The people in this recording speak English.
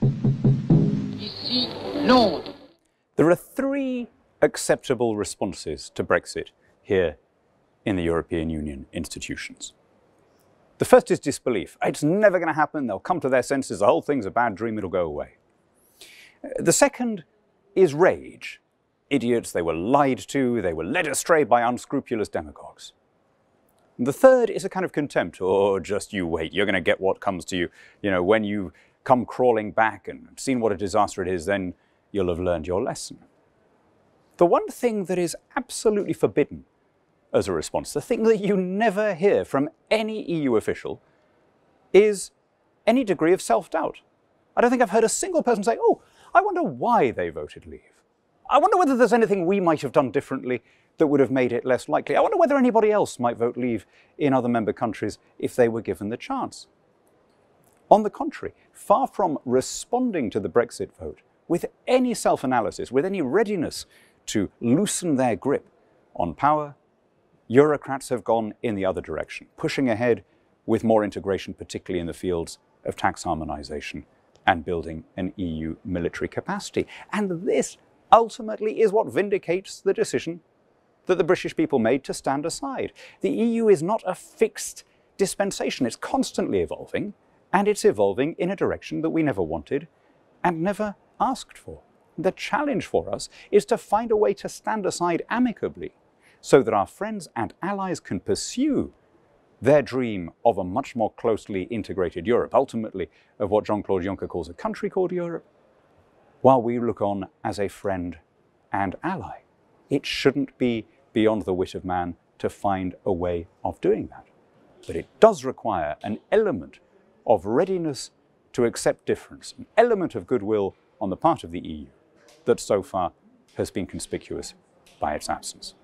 Ici Londres. There are three acceptable responses to Brexit here in the European Union institutions. The first is disbelief. It's never going to happen. They'll come to their senses. The whole thing's a bad dream. It'll go away. The second is rage. Idiots, they were lied to. They were led astray by unscrupulous demagogues. The third is a kind of contempt. Oh, just you wait. You're going to get what comes to you. You know, when you come crawling back and seen what a disaster it is, then you'll have learned your lesson. The one thing that is absolutely forbidden as a response, the thing that you never hear from any EU official, is any degree of self-doubt. I don't think I've heard a single person say, oh, I wonder why they voted leave. I wonder whether there's anything we might have done differently that would have made it less likely. I wonder whether anybody else might vote leave in other member countries if they were given the chance. On the contrary, far from responding to the Brexit vote with any self-analysis, with any readiness to loosen their grip on power, Eurocrats have gone in the other direction, pushing ahead with more integration, particularly in the fields of tax harmonisation and building an EU military capacity. And this ultimately is what vindicates the decision that the British people made to stand aside. The EU is not a fixed dispensation. It's constantly evolving, and it's evolving in a direction that we never wanted and never asked for. The challenge for us is to find a way to stand aside amicably so that our friends and allies can pursue their dream of a much more closely integrated Europe, ultimately of what Jean-Claude Juncker calls a country called Europe, while we look on as a friend and ally. It shouldn't be beyond the wit of man to find a way of doing that. But it does require an element of readiness to accept difference, an element of goodwill on the part of the EU that so far has been conspicuous by its absence.